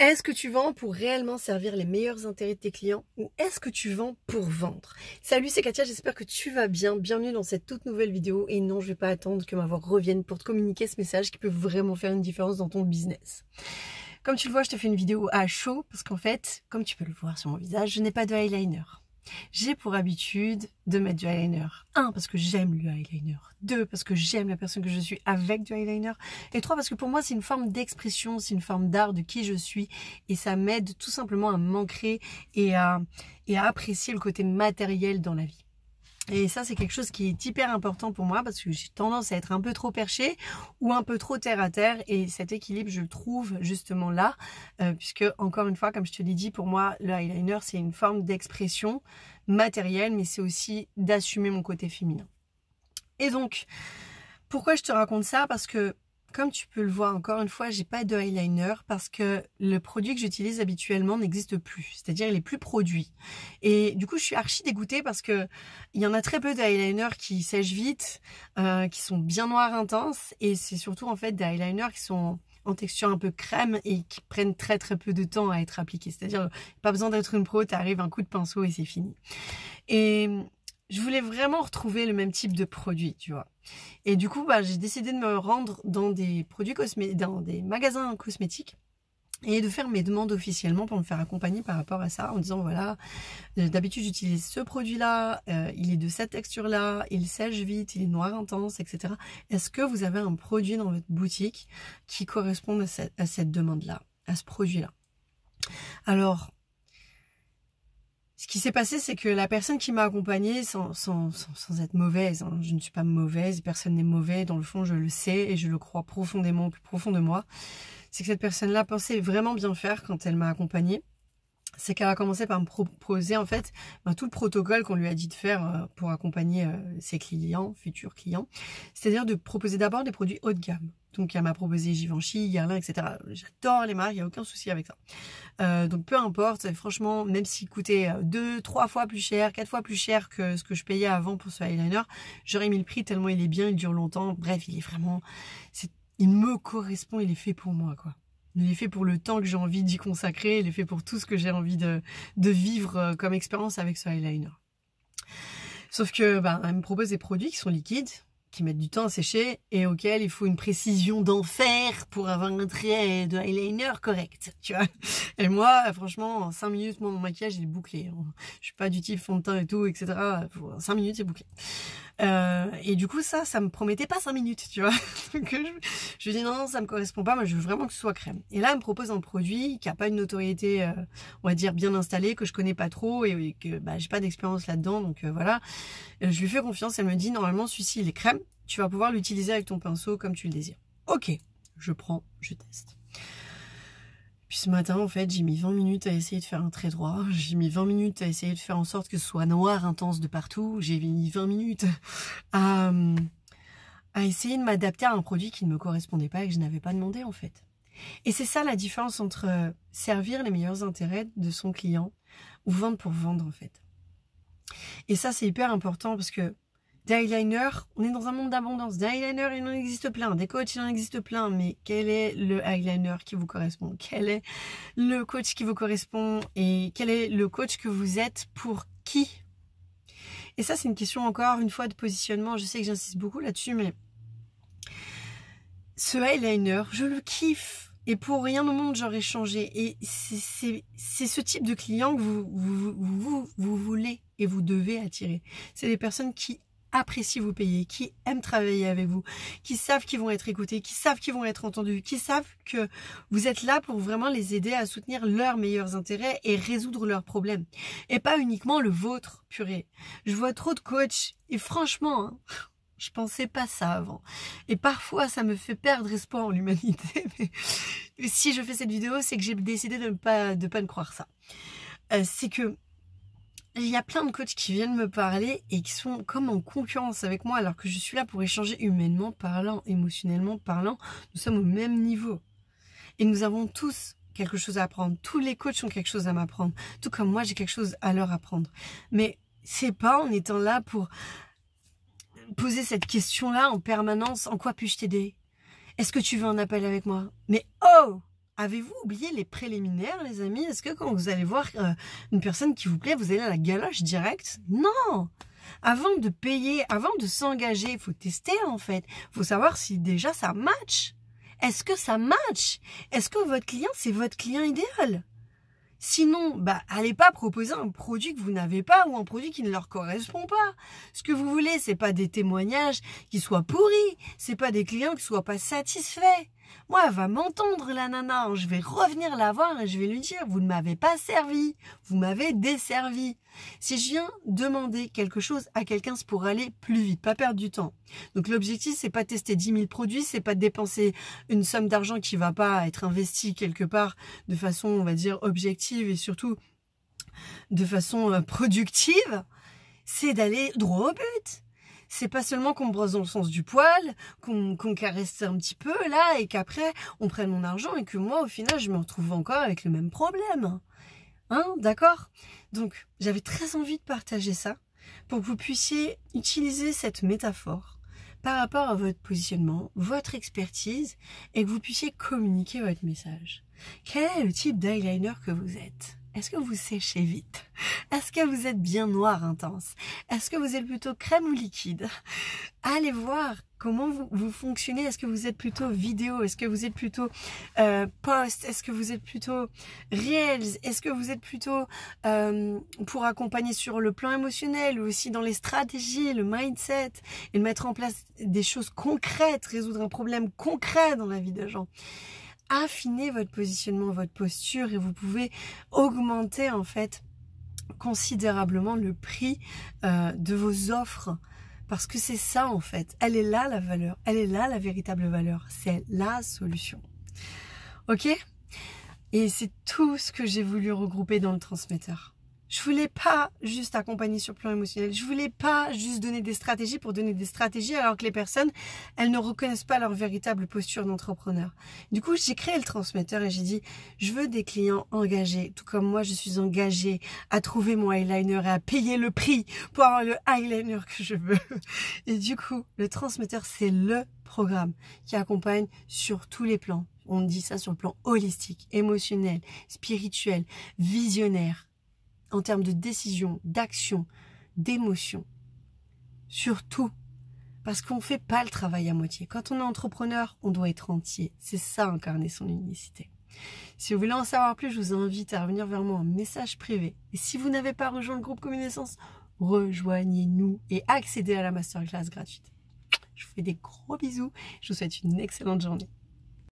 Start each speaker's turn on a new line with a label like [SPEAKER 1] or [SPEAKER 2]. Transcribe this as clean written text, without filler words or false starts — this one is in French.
[SPEAKER 1] Est-ce que tu vends pour réellement servir les meilleurs intérêts de tes clients ou est-ce que tu vends pour vendre? Salut, c'est Katia, j'espère que tu vas bien. Bienvenue dans cette toute nouvelle vidéo. Et non, je vais pas attendre que ma voix revienne pour te communiquer ce message qui peut vraiment faire une différence dans ton business. Comme tu le vois, je te fais une vidéo à chaud parce qu'en fait, comme tu peux le voir sur mon visage, je n'ai pas de eyeliner. J'ai pour habitude de mettre du eyeliner. 1, parce que j'aime le eyeliner. 2, parce que j'aime la personne que je suis avec du eyeliner. Et 3, parce que pour moi, c'est une forme d'expression, c'est une forme d'art de qui je suis. Et ça m'aide tout simplement à m'ancrer et à apprécier le côté matériel dans la vie. Et ça, c'est quelque chose qui est hyper important pour moi parce que j'ai tendance à être un peu trop perché ou un peu trop terre à terre. Et cet équilibre, je le trouve justement là, puisque encore une fois, comme je te l'ai dit, pour moi, le eyeliner, c'est une forme d'expression matérielle, mais c'est aussi d'assumer mon côté féminin. Et donc, pourquoi je te raconte ça? Parce que, comme tu peux le voir, encore une fois, j'ai pas de eyeliner parce que le produit que j'utilise habituellement n'existe plus. C'est-à-dire, il est plus produit. Et du coup, je suis archi dégoûtée parce que il y en a très peu d'eyeliners qui sèchent vite, qui sont bien noirs intenses. Et c'est surtout, en fait, des eyeliners qui sont en texture un peu crème et qui prennent très très peu de temps à être appliqués. C'est-à-dire, pas besoin d'être une pro, t'arrives un coup de pinceau et c'est fini. Et je voulais vraiment retrouver le même type de produit, tu vois. Et du coup, j'ai décidé de me rendre dans des dans des magasins cosmétiques et de faire mes demandes officiellement pour me faire accompagner par rapport à ça en disant voilà, d'habitude j'utilise ce produit-là, il est de cette texture-là, il sèche vite, il est noir intense, etc. Est-ce que vous avez un produit dans votre boutique qui corresponde à cette demande-là, à ce produit-là? Alors, ce qui s'est passé, c'est que la personne qui m'a accompagnée, sans être mauvaise, hein, je ne suis pas mauvaise, personne n'est mauvais, dans le fond je le sais et je le crois profondément, au plus profond de moi, c'est que cette personne-là pensait vraiment bien faire quand elle m'a accompagnée. C'est qu'elle a commencé par me proposer en fait tout le protocole qu'on lui a dit de faire pour accompagner ses clients, futurs clients. C'est-à-dire de proposer d'abord des produits haut de gamme. Donc elle m'a proposé Givenchy, Guerlain, etc. J'adore les marques, il n'y a aucun souci avec ça. Donc peu importe, franchement, même s'il coûtait 2, 3 fois plus cher, 4 fois plus cher que ce que je payais avant pour ce eyeliner, j'aurais mis le prix tellement il est bien, il dure longtemps. Bref, il est vraiment... il me correspond, il est fait pour moi, quoi. Il est fait pour le temps que j'ai envie d'y consacrer, il est fait pour tout ce que j'ai envie de vivre comme expérience avec ce eyeliner. Sauf que elle me propose des produits qui sont liquides, qui mettent du temps à sécher et auxquels il faut une précision d'enfer pour avoir un trait de eyeliner correct, tu vois. Et moi, franchement, en 5 minutes, mon maquillage il est bouclé. Je suis pas du type fond de teint et tout, etc. En 5 minutes, c'est bouclé. Et du coup, ça me promettait pas 5 minutes, tu vois. Donc, je dis non, ça me correspond pas, moi je veux vraiment que ce soit crème. Et là, elle me propose un produit qui a pas une notoriété, on va dire, bien installée, que je connais pas trop et que j'ai pas d'expérience là-dedans, donc voilà. Je lui fais confiance, elle me dit normalement celui-ci il est crème, tu vas pouvoir l'utiliser avec ton pinceau comme tu le désires. Ok, je prends, je teste. Puis ce matin, en fait, j'ai mis 20 minutes à essayer de faire un trait droit. J'ai mis 20 minutes à essayer de faire en sorte que ce soit noir, intense de partout. J'ai mis 20 minutes à essayer de m'adapter à un produit qui ne me correspondait pas et que je n'avais pas demandé, en fait. Et c'est ça la différence entre servir les meilleurs intérêts de son client ou vendre pour vendre, en fait. Et ça, c'est hyper important parce que des eyeliners, on est dans un monde d'abondance. Des eyeliners, il en existe plein. Des coachs, il en existe plein. Mais quel est le eyeliner qui vous correspond? Quel est le coach qui vous correspond? Et quel est le coach que vous êtes pour qui? Et ça, c'est une question encore une fois de positionnement. Je sais que j'insiste beaucoup là-dessus, mais ce eyeliner, je le kiffe. Et pour rien au monde, j'aurais changé. Et c'est ce type de client que vous voulez et vous devez attirer. C'est des personnes qui apprécient vous payer, qui aiment travailler avec vous, qui savent qu'ils vont être écoutés, qui savent qu'ils vont être entendus, qui savent que vous êtes là pour vraiment les aider à soutenir leurs meilleurs intérêts et résoudre leurs problèmes. Et pas uniquement le vôtre, purée. Je vois trop de coachs et franchement... je pensais pas ça avant. Et parfois, ça me fait perdre espoir en l'humanité. Mais si je fais cette vidéo, c'est que j'ai décidé de ne pas me croire ça. C'est que il y a plein de coachs qui viennent me parler et qui sont comme en concurrence avec moi alors que je suis là pour échanger humainement parlant, émotionnellement parlant. Nous sommes au même niveau. Et nous avons tous quelque chose à apprendre. Tous les coachs ont quelque chose à m'apprendre. Tout comme moi, j'ai quelque chose à leur apprendre. Mais c'est pas en étant là pour... poser cette question-là en permanence. En quoi puis-je t'aider? Est-ce que tu veux un appel avec moi? Mais oh! Avez-vous oublié les préliminaires, les amis? Est-ce que quand vous allez voir une personne qui vous plaît, vous allez à la galoche direct? Non! Avant de payer, avant de s'engager, il faut tester en fait. Il faut savoir si déjà ça match. Est-ce que ça match? Est-ce que votre client, c'est votre client idéal? Sinon, allez pas proposer un produit que vous n'avez pas ou un produit qui ne leur correspond pas. Ce que vous voulez, c'est pas des témoignages qui soient pourris, c'est pas des clients qui soient pas satisfaits. Moi, elle va m'entendre la nana, je vais revenir la voir et je vais lui dire, vous ne m'avez pas servi, vous m'avez desservi. Si je viens demander quelque chose à quelqu'un, c'est pour aller plus vite, pas perdre du temps. Donc l'objectif, c'est pas tester 10 000 produits, c'est pas dépenser une somme d'argent qui va pas être investie quelque part de façon, on va dire, objective et surtout de façon productive, c'est d'aller droit au but. C'est pas seulement qu'on me brosse dans le sens du poil, qu'on caresse un petit peu là et qu'après on prenne mon argent et que moi au final je me retrouve encore avec le même problème. Hein, d'accord? Donc j'avais très envie de partager ça pour que vous puissiez utiliser cette métaphore par rapport à votre positionnement, votre expertise et que vous puissiez communiquer votre message. Quel est le type d'eyeliner que vous êtes? Est-ce que vous séchez vite? Est-ce que vous êtes bien noir intense? Est-ce que vous êtes plutôt crème ou liquide? Allez voir comment vous fonctionnez. Est-ce que vous êtes plutôt vidéo? Est-ce que vous êtes plutôt post? Est-ce que vous êtes plutôt reels? Est-ce que vous êtes plutôt pour accompagner sur le plan émotionnel ou aussi dans les stratégies, le mindset et mettre en place des choses concrètes, résoudre un problème concret dans la vie des gens? Affinez votre positionnement, votre posture et vous pouvez augmenter en fait considérablement le prix de vos offres parce que c'est ça en fait, elle est là la valeur, elle est là la véritable valeur, c'est la solution. Ok? Et c'est tout ce que j'ai voulu regrouper dans le transmetteur. Je voulais pas juste accompagner sur le plan émotionnel. Je voulais pas juste donner des stratégies pour donner des stratégies alors que les personnes, elles ne reconnaissent pas leur véritable posture d'entrepreneur. Du coup, j'ai créé le transmetteur et j'ai dit, je veux des clients engagés, tout comme moi, je suis engagée à trouver mon eyeliner et à payer le prix pour avoir le eyeliner que je veux. Et du coup, le transmetteur, c'est le programme qui accompagne sur tous les plans. On dit ça sur le plan holistique, émotionnel, spirituel, visionnaire. En termes de décision, d'action, d'émotion. Surtout, parce qu'on ne fait pas le travail à moitié. Quand on est entrepreneur, on doit être entier. C'est ça, incarner son unicité. Si vous voulez en savoir plus, je vous invite à revenir vers moi en message privé. Et si vous n'avez pas rejoint le groupe Communaissance, rejoignez-nous et accédez à la masterclass gratuite. Je vous fais des gros bisous. Je vous souhaite une excellente journée.